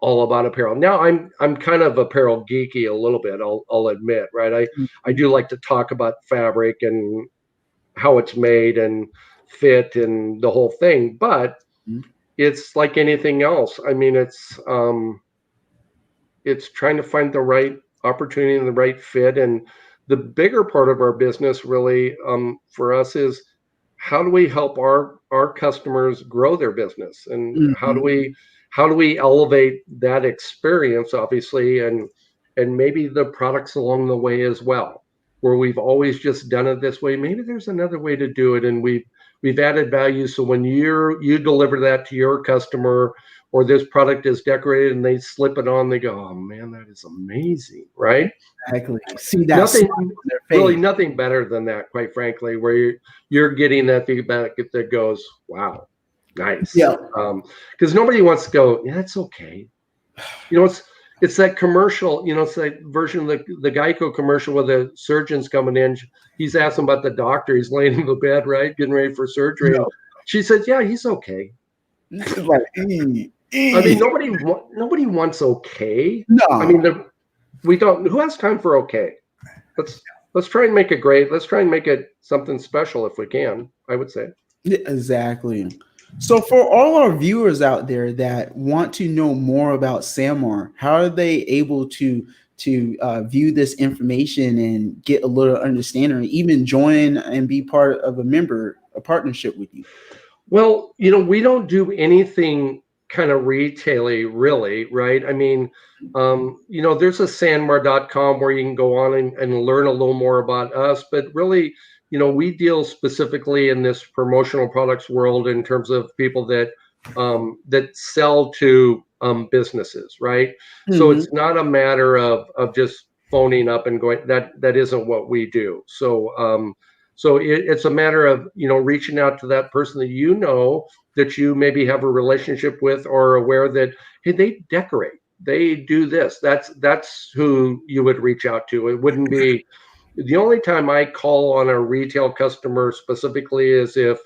C: all about apparel. Now I'm kind of apparel geeky a little bit. I'll admit, right? I do like to talk about fabric and how it's made and fit and the whole thing. But it's like anything else. I mean, it's trying to find the right opportunity and the right fit. And the bigger part of our business really for us is, how do we help our customers grow their business, and how do we elevate that experience, obviously, and maybe the products along the way as well, where we've always just done it this way. Maybe there's another way to do it, and we've added value. So when you deliver that to your customer, or this product is decorated and they slip it on, they go, oh man, that is amazing, right?
B: Exactly. See that
C: nothing better than that, quite frankly, where you're getting that feedback that goes, wow, nice.
B: Yeah.
C: Because nobody wants to go, yeah, it's okay. It's that commercial, it's that version of the Geico commercial where the surgeon's coming in. He's asking about the doctor. He's laying in the bed, right, getting ready for surgery. No. And she says, yeah, he's okay.
B: Like,
C: I mean, nobody wants okay.
B: No.
C: I mean, we don't. Who has time for okay? Let's try and make it great. Let's try and make it something special if we can, I would say.
B: Yeah, exactly. So for all our viewers out there that want to know more about Sanmar, how are they able to view this information and get a little understanding, or even join and be part of a partnership with you?
C: Well, we don't do anything kind of retail-y, really, right? I mean, there's a sanmar.com where you can go on and learn a little more about us, but really, we deal specifically in this promotional products world in terms of people that sell to businesses, right? Mm-hmm. So it's not a matter of just phoning up and going, that isn't what we do. So it's a matter of, reaching out to that person that that you maybe have a relationship with, or aware that, hey, they decorate, they do this. That's who you would reach out to. It wouldn't be, the only time I call on a retail customer specifically is if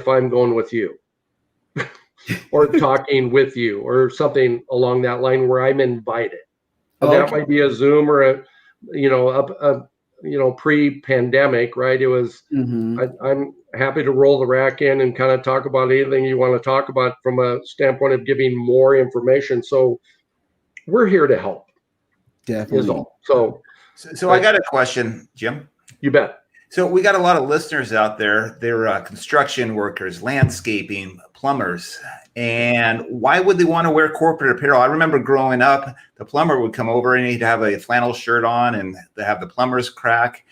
C: I'm going with you or talking with you or something along that line where I'm invited. Okay. That might be a Zoom or a pre-pandemic, right? It was, I'm happy to roll the rack in and kind of talk about anything you want to talk about from a standpoint of giving more information. So we're here to help.
B: Definitely.
A: So I got a question, Jim.
C: You bet.
A: So we got a lot of listeners out there. They're construction workers, landscaping, plumbers. And why would they want to wear corporate apparel? I remember growing up, the plumber would come over and he'd have a flannel shirt on and they have the plumber's crack.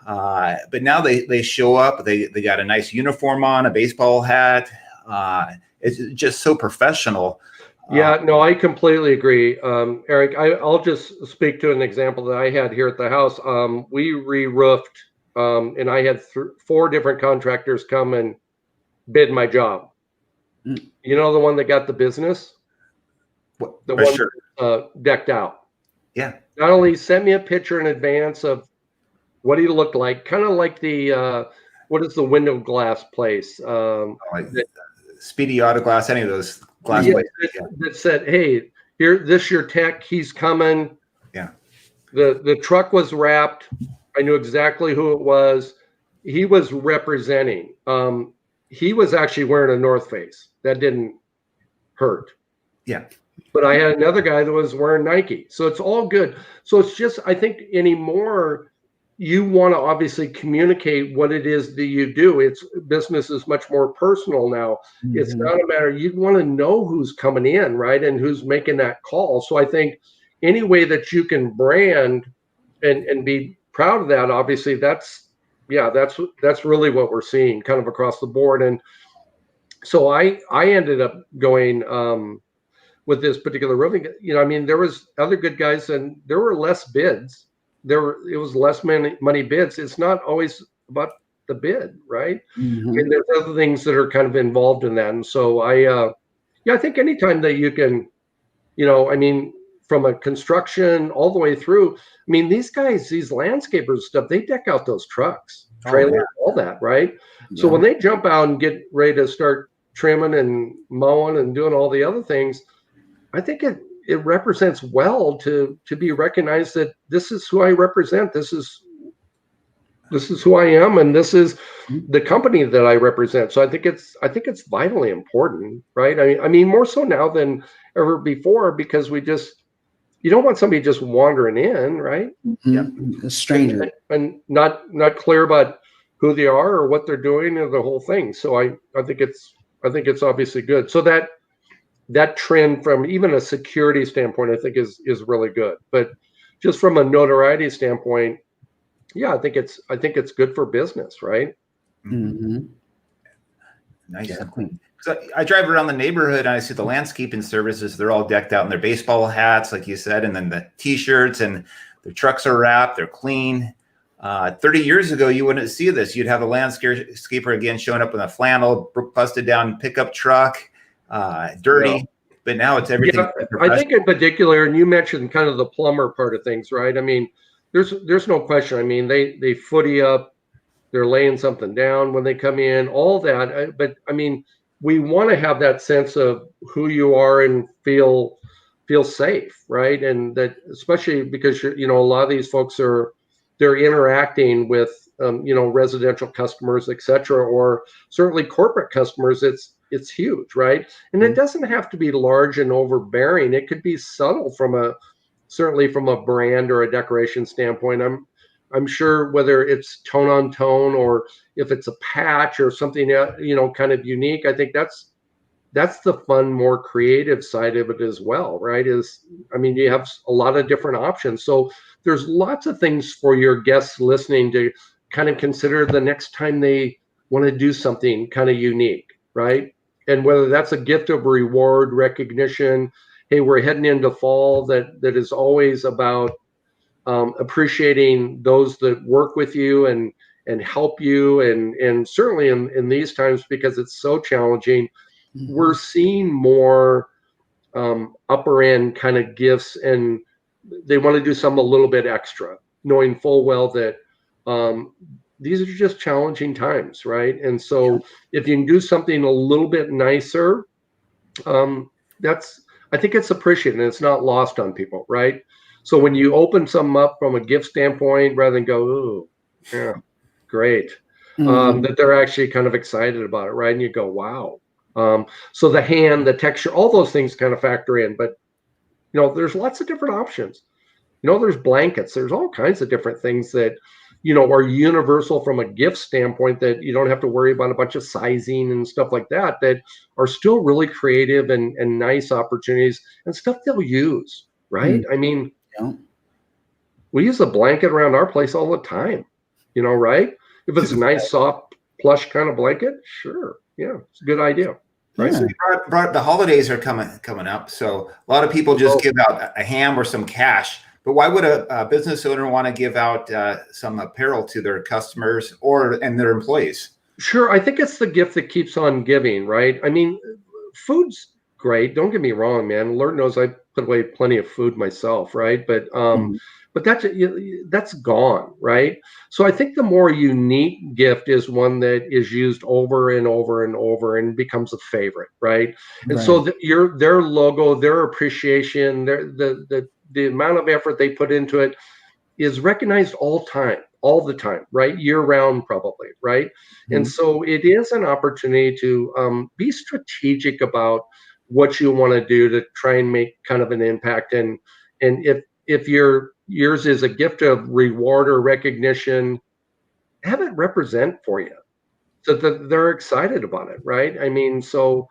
A: But now they show up, they got a nice uniform on, a baseball hat. It's just so professional.
C: Yeah, no, I completely agree. Eric, I'll just speak to an example that I had here at the house. We re-roofed, and I had 4 different contractors come and bid my job. You know the one that got the business? The one sure. Decked out. Yeah. Not only sent me a picture in advance of what he looked like, kind of like the, what is the window glass place?
A: Speedy Auto Glass, any of those glass places.
C: That said, hey, this your tech, he's coming.
A: Yeah.
C: The truck was wrapped. I knew exactly who it was. He was representing. He was actually wearing a North Face. That didn't hurt.
A: Yeah.
C: But I had another guy that was wearing Nike. So it's all good. So it's just, I think anymore, you want to obviously communicate what it is that you do. Business is much more personal now. Mm-hmm. It's not a matter, you want to know who's coming in, right? And who's making that call. So I think any way that you can brand and be proud of that, obviously that's Yeah, that's really what we're seeing kind of across the board. And so I ended up going with this particular roofing. I mean, there was other good guys, and there were less bids. It was less money bids. It's not always about the bid, right? And there's other things that are kind of involved in that. And so yeah, I think anytime that you can, I mean, from a construction all the way through, I mean, these guys, these landscapers stuff, they deck out those trucks, trailers, all that, right? So when they jump out and get ready to start trimming and mowing and doing all the other things, I think it represents well to be recognized that this is who I represent. This is who I am, and this is the company that I represent. So I think it's vitally important, right? I mean more so now than ever before, because you don't want somebody just wandering in, right?
B: A stranger,
C: and not clear about who they are or what they're doing or the whole thing. So I think it's obviously good. So that trend from even a security standpoint, I think is really good. But just from a notoriety standpoint, yeah, I think it's good for business, right?
A: Nice and clean. So I drive around the neighborhood and I see the landscaping services. They're all decked out in their baseball hats, like you said, and then the T-shirts, and their trucks are wrapped. They're clean. 30 years ago, you wouldn't see this. You'd have a landscaper again showing up in a flannel, busted down pickup truck, dirty. Yeah. But now it's everything.
C: Yeah, I think in particular, and you mentioned kind of the plumber part of things, right? I mean, there's no question. I mean, they footy up, they're laying something down when they come in, all that. But I mean, we want to have that sense of who you are and feel safe, right? And that, especially because a lot of these folks they're interacting with residential customers, etc., or certainly corporate customers. It's huge, right? And it doesn't have to be large and overbearing. It could be subtle certainly from a brand or a decoration standpoint. I'm sure whether it's tone on tone or if it's a patch or something kind of unique, I think that's the fun, more creative side of it as well, right? You have a lot of different options. So there's lots of things for your guests listening to kind of consider the next time they want to do something kind of unique, right? And whether that's a gift of reward, recognition. Hey, we're heading into fall, that is always about appreciating those that work with you and help you, and certainly in these times, because it's so challenging, we're seeing more upper end kind of gifts, and they want to do something a little bit extra, knowing full well that these are just challenging times, right? And so if you can do something a little bit nicer, I think it's appreciated and it's not lost on people, right? So when you open something up from a gift standpoint, rather than go, oh, yeah, great, that they're actually kind of excited about it, right? And you go, wow. So the hand, the texture, all those things kind of factor in. But there's lots of different options. There's blankets. There's all kinds of different things that are universal from a gift standpoint, that you don't have to worry about a bunch of sizing and stuff like that are still really creative and nice opportunities and stuff they'll use, right? I mean, we use a blanket around our place all the time, right? If it's a nice, soft, plush kind of blanket, sure. Yeah, it's a good idea. Right.
A: So the holidays are coming up. So a lot of people just give out a ham or some cash. But why would a business owner want to give out some apparel to their customers and their employees?
C: Sure. I think it's the gift that keeps on giving, right? I mean, food's great. Don't get me wrong, man. Lord knows I put away plenty of food myself, right? But that's gone, right? So I think the more unique gift is one that is used over and over and over and becomes a favorite, right? And so their logo, their appreciation, the amount of effort they put into it is recognized all the time, right? Year round, probably, right? And so it is an opportunity to be strategic about what you want to do to try and make kind of an impact. And if yours is a gift of reward or recognition, have it represent for you so that they're excited about it, right? I mean, so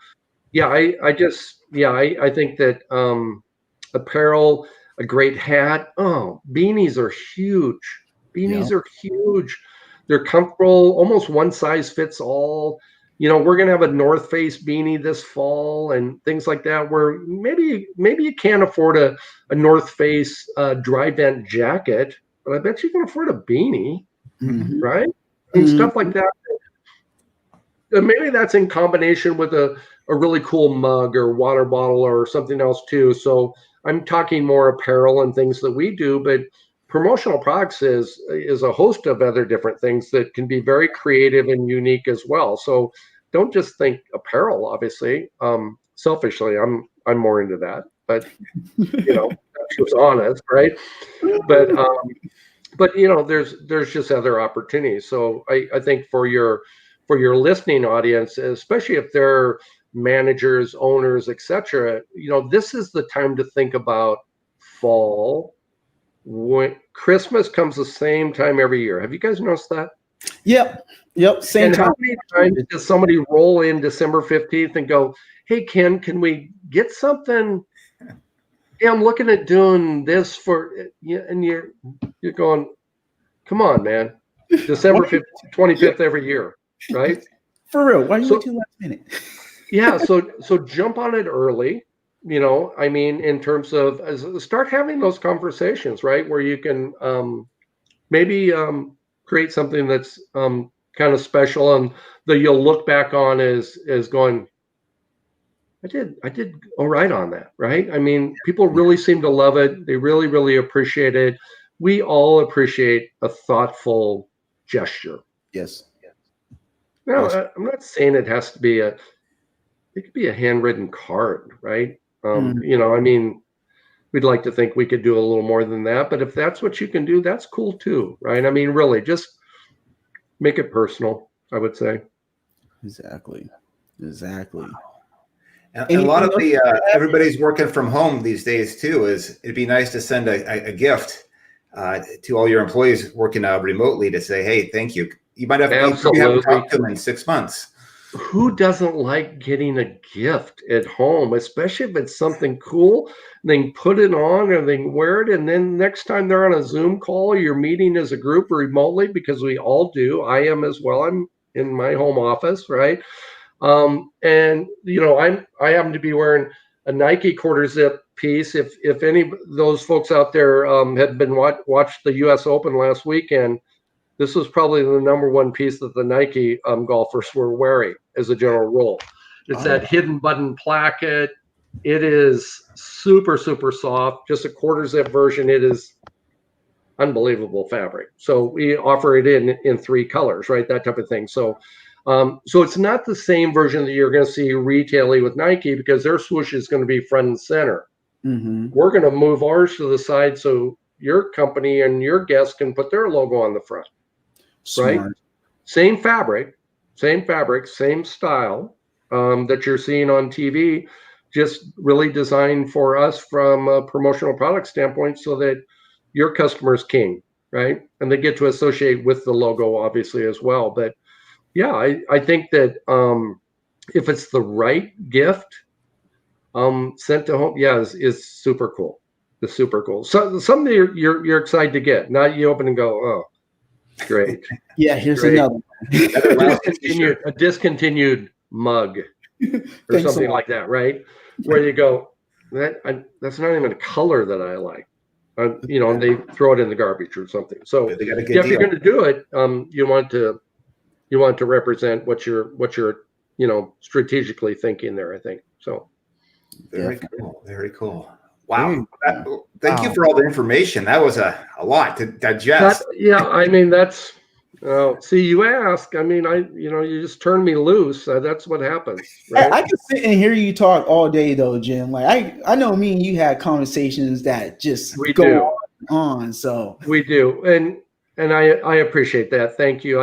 C: yeah, I think that apparel, a great hat. Oh, beanies are huge. Beanies are huge. They're comfortable, almost one size fits all. We're going to have a North Face beanie this fall and things like that, where maybe you can't afford a North Face dry vent jacket, but I bet you can afford a beanie, right? I mean, stuff like that. And maybe that's in combination with a really cool mug or water bottle or something else too. So I'm talking more apparel and things that we do, but promotional products is a host of other different things that can be very creative and unique as well. So don't just think apparel, obviously. Selfishly, I'm more into that, but that's just honest, right? But there's just other opportunities. So I think for your listening audience, especially if they're managers, owners, etc., this is the time to think about fall. When Christmas comes the same time every year. Have you guys noticed that?
B: Yep. Same
C: and
B: time.
C: How many times does somebody roll in December 15th and go, "Hey, Ken, can we get something? Yeah, I'm looking at doing this for you," and you're going, "Come on, man. December 25th every year, right?"
B: For real. Why are you wait till last minute?
C: Yeah, so jump on it early. I mean, in terms of start having those conversations, right? Where you can maybe create something that's kind of special and that you'll look back on as going, I did all right on that, right? I mean, people really seem to love it. They really, really appreciate it. We all appreciate a thoughtful gesture.
B: Yes.
C: No, I'm not saying it has to be it could be a handwritten card, right? I mean, we'd like to think we could do a little more than that, but if that's what you can do, that's cool too, right? I mean, really, just make it personal, I would say.
B: Exactly.
A: And a lot of the everybody's working from home these days too. It'd be nice to send a gift to all your employees working remotely to say, "Hey, thank you." You might have to talk to them in 6 months.
C: Who doesn't like getting a gift at home, especially if it's something cool? They can put it on or they can wear it, and then next time they're on a Zoom call or you're meeting as a group or remotely, because we all do. I am as well. I'm in my home office, right? And I happen to be wearing a Nike quarter zip piece. If any of those folks out there had been watched the U.S. Open last weekend, this was probably the number one piece that the Nike golfers were wearing as a general rule. It's that hidden button placket. It is super, super soft, just a quarter zip version. It is unbelievable fabric. So we offer it in 3 colors, right? That type of thing. So it's not the same version that you're going to see retailing with Nike, because their swoosh is going to be front and center. We're going to move ours to the side so your company and your guests can put their logo on the front.
B: Smart.
C: Right? Same fabric, same style that you're seeing on TV, just really designed for us from a promotional product standpoint so that your customer's king, right? And they get to associate with the logo, obviously, as well. But yeah, I think that if it's the right gift sent to home, is super cool. It's super cool. So something you're excited to get. Not you open and go, oh, great.
B: Yeah, here's another one.
C: a discontinued mug or something like that, right? Where you go, that's not even a color that I like. And they throw it in the garbage or something. So if you're going to do it, you want to represent what you're strategically thinking there, I think. So
A: very cool. Wow. Thank you for all the information. That was a lot to digest.
C: I mean, that's see, you ask. I mean, you just turn me loose. That's what happens. Right?
B: I can sit and hear you talk all day, though, Jim. Like I know me and you had conversations that just go on. So
C: we do, and I appreciate that. Thank you.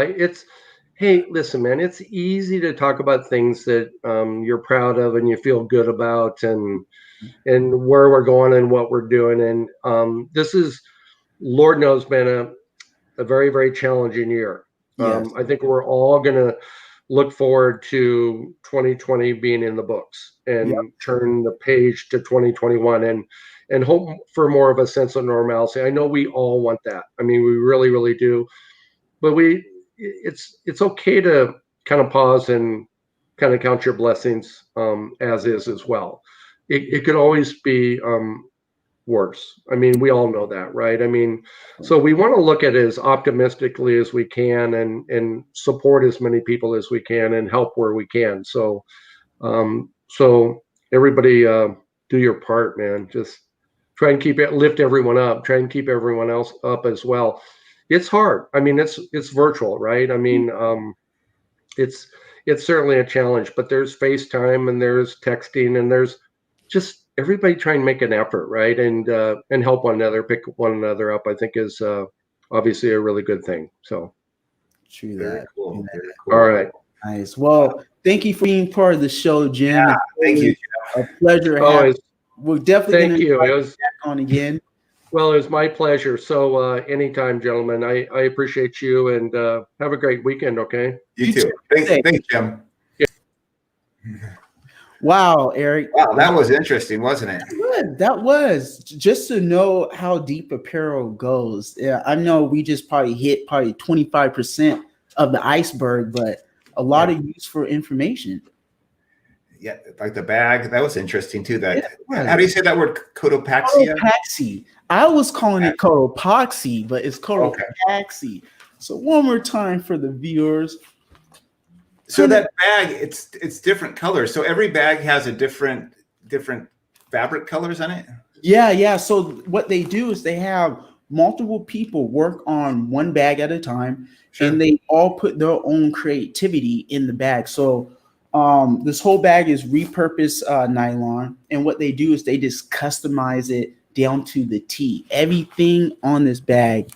C: Hey, listen, man. It's easy to talk about things that you're proud of and you feel good about, and where we're going and what we're doing. And this is, Lord knows, been a very, very challenging year.
B: Yes.
C: I think we're all going to look forward to 2020 being in the books and turn the page to 2021 and hope for more of a sense of normalcy. I know we all want that. I mean, we really, really do. But we it's okay to kind of pause and kind of count your blessings as is as well. It could always be worse. I mean, we all know that, right? I mean, so we want to look at it as optimistically as we can and support as many people as we can and help where we can. So so everybody do your part, man. Just try and lift everyone up, try and keep everyone else up as well. It's hard. I mean, it's virtual, right? I mean, it's certainly a challenge, but there's FaceTime and there's texting and there's just everybody try and make an effort, right? And help one another, pick one another up, I think is obviously a really good thing. So
B: True
A: Very
B: that.
A: cool.
B: True that.
A: Very cool.
C: all right.
B: Nice. Well, thank you for being part of the show, Jim.
A: Yeah, thank you.
B: A pleasure.
C: Oh,
B: We're definitely
C: thank you.
B: invite
C: It was
B: back on again.
C: well, it was my pleasure. So anytime, gentlemen. I appreciate you and have a great weekend, okay?
A: You too. Thanks, Jim.
B: Wow, Eric.
A: Wow, that was interesting, wasn't it?
B: Good. That was just to know how deep apparel goes. Yeah, I know we just hit 25% of the iceberg, but a lot of useful information.
A: Yeah, like the bag. That was interesting too. That
B: Yeah.
A: how do you say that word? Cotopaxi?
B: Cotopaxi. I was calling it Cotopaxi, but it's Cotopaxi. So one more time for the viewers.
A: So that bag, it's different colors. So every bag has a different fabric colors on it.
B: Yeah. So what they do is they have multiple people work on one bag at a time, and they all put their own creativity in the bag. So this whole bag is repurposed nylon, and what they do is they just customize it down to the T. Everything on this bag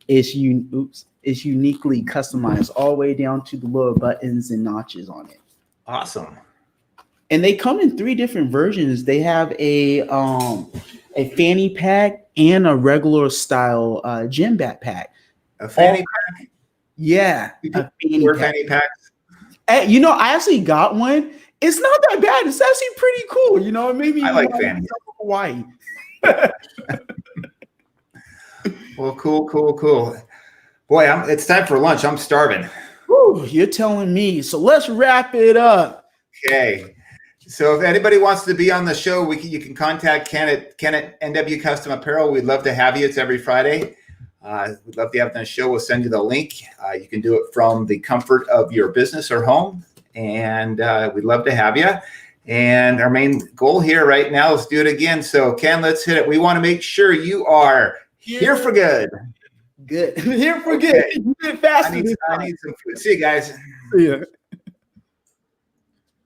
B: is uniquely customized all the way down to the little buttons and notches on it.
A: Awesome.
B: And they come in 3 different versions. They have a fanny pack and a regular style gym backpack.
A: A fanny pack?
B: Yeah.
A: A fanny packs?
B: You know, I actually got one. It's not that bad. It's actually pretty cool. You know, maybe
A: I like fannies.
B: Hawaii.
A: Well, cool. Boy, it's time for lunch. I'm starving.
B: Whew, you're telling me. So let's wrap it up.
A: Okay. So if anybody wants to be on the show, you can contact Ken at NW Custom Apparel. We'd love to have you. It's every Friday. We'd love to have you on the show. We'll send you the link. You can do it from the comfort of your business or home. And we'd love to have you. And our main goal here right now is do it again. So Ken, let's hit it. We want to make sure you are here for good.
B: Good. Here for good. You did fast.
A: I need some food. See you guys.
B: Yeah.